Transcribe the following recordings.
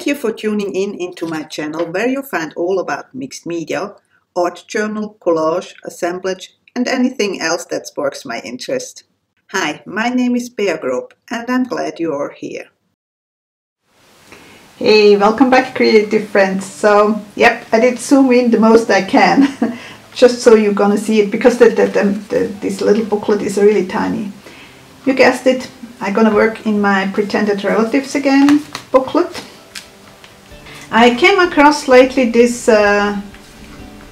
you for tuning in into my channel where you find all about mixed media, art journal, collage, assemblage and anything else that sparks my interest. Hi, my name is Grob and I'm glad you are here. Hey, welcome back creative friends. So, yep, I did zoom in the most I can, just so you're gonna see it, because this little booklet is really tiny. You guessed it, I'm gonna work in my Pretended Relatives Again booklet. I came across lately this,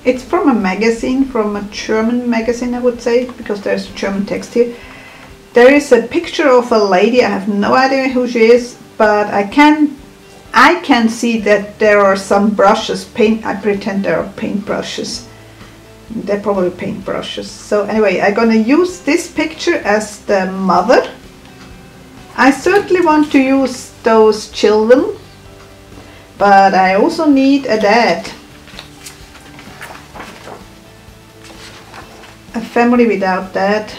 it's from a magazine, from a German magazine I would say, because there's German text here. There is a picture of a lady, I have no idea who she is, but I can see that there are some brushes, I pretend there are paint brushes. They're probably paint brushes. So anyway, I'm gonna use this picture as the mother. I certainly want to use those children, but I also need a dad. A family without dad.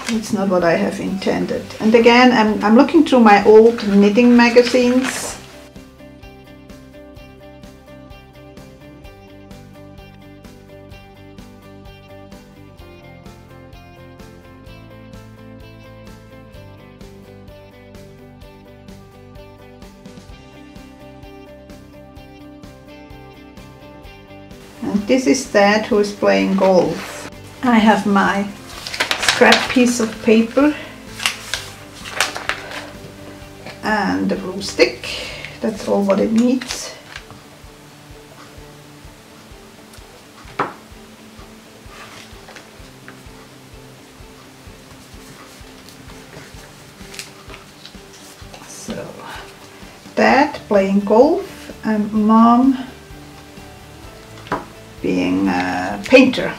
It's not what I have intended. And again, I'm looking through my old knitting magazines. And this is Dad who is playing golf. I have my scrap piece of paper and the glue stick. That's all what it needs. So, Dad playing golf and Mom being a painter.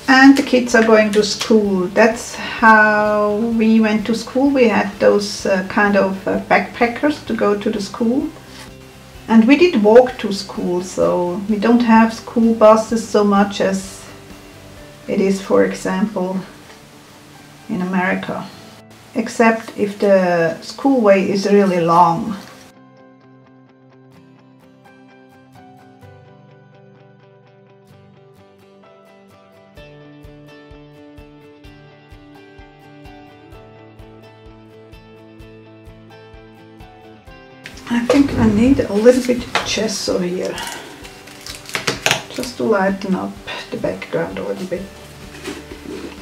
And the kids are going to school. That's how we went to school. We had those kind of backpackers to go to the school. And we did walk to school, so we don't have school buses so much as it is, for example, in America. Except if the school way is really long. I think I need a little bit of gesso here, just to lighten up the background a little bit.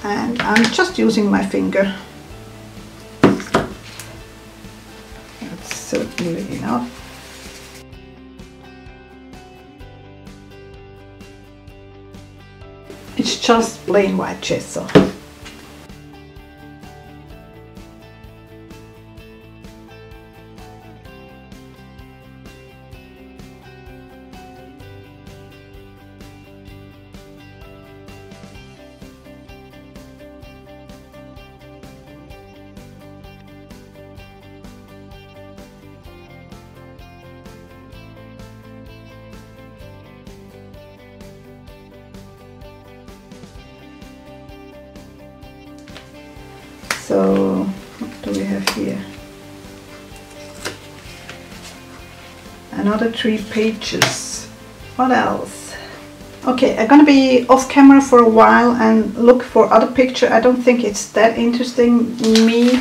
And I'm just using my finger. That's certainly enough. It's just plain white gesso. So, what do we have here? Another 3 pages. What else? Okay, I'm gonna be off camera for a while and look for other picture. I don't think it's that interesting, me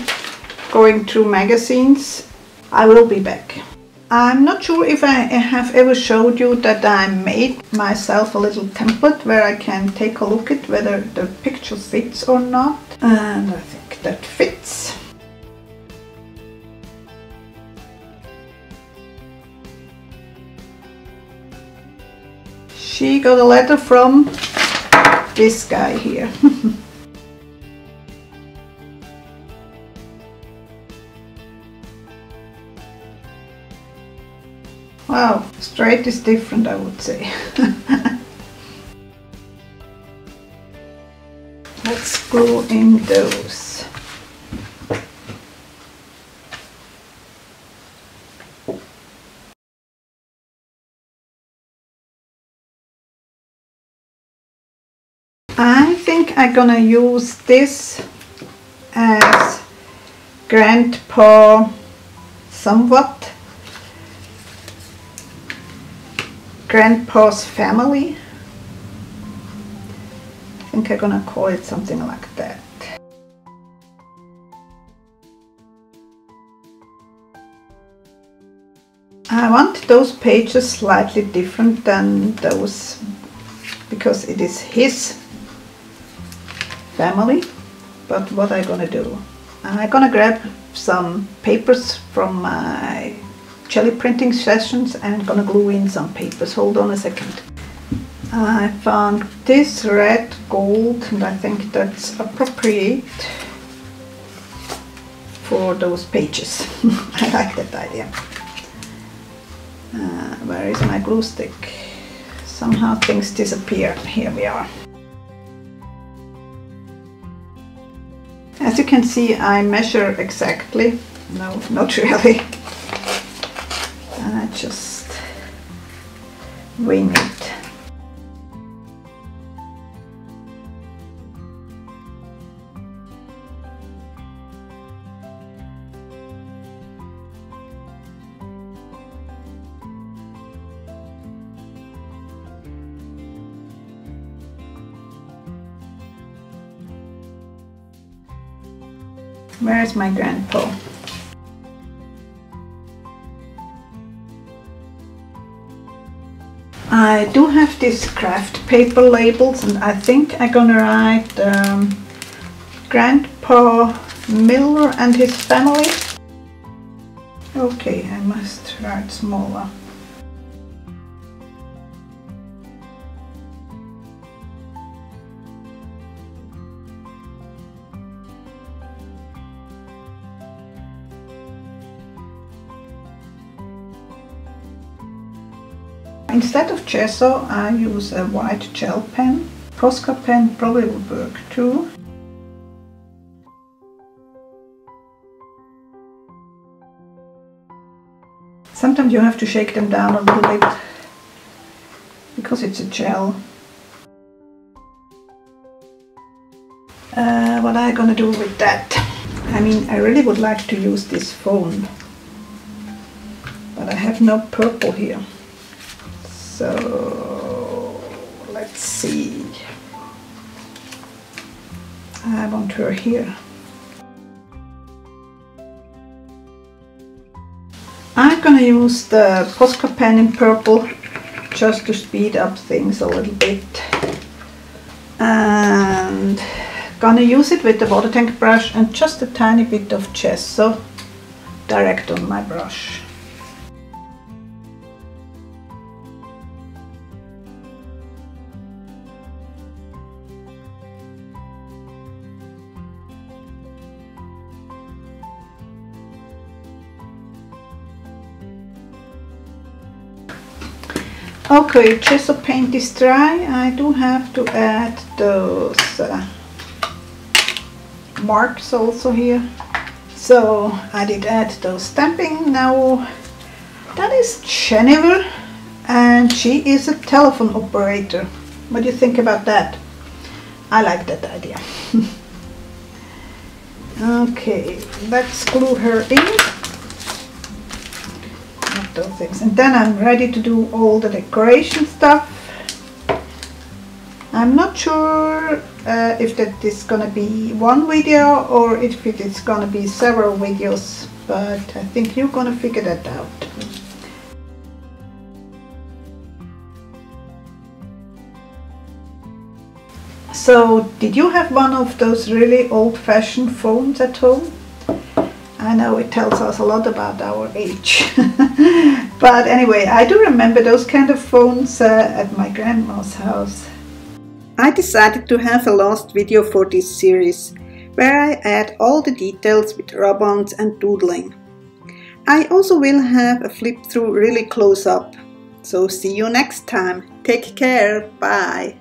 going through magazines. I will be back. I'm not sure if I have ever showed you that I made myself a little template where I can take a look at whether the picture fits or not. And I think that fits. She got a letter from this guy here. Wow, straight is different, I would say. Let's glue in those. I think I'm gonna use this as Grandpa somewhat. Grandpa's family. I think I'm gonna call it something like that. I want those pages slightly different than those because it is his family. But what I'm gonna do, I'm gonna grab some papers from my jelly printing sessions and I'm gonna glue in some papers. Hold on a second. I found this red gold and I think that's appropriate for those pages. I like that idea. Where is my glue stick? Somehow things disappear. Here we are. As you can see, I measure exactly. No, not really. I just wing it. Where's my grandpa? I do have these craft paper labels and I think I'm gonna write Grandpa Miller and his family. Okay, I must write smaller. Instead of gesso, I use a white gel pen. Posca pen probably would work too. Sometimes you have to shake them down a little bit because it's a gel. What am I gonna do with that? I mean, I really would like to use this phone, but I have no purple here. So let's see. I want her here. I'm gonna use the Posca pen in purple just to speed up things a little bit. And gonna use it with the water tank brush and just a tiny bit of gesso direct on my brush. Okay, gesso paint is dry. I do have to add those marks also here. So I did add those stamping. Now that is Jennifer and she is a telephone operator. What do you think about that? I like that idea. Okay, let's glue her in. Those things, and then I'm ready to do all the decoration stuff. I'm not sure if that is gonna be one video or if it is gonna be several videos, but I think you're gonna figure that out. So, did you have one of those really old-fashioned phones at home? I know it tells us a lot about our age. But anyway, I do remember those kind of phones at my grandma's house. I decided to have a last video for this series, where I add all the details with rub-ons and doodling. I also will have a flip through really close up. So see you next time. Take care. Bye.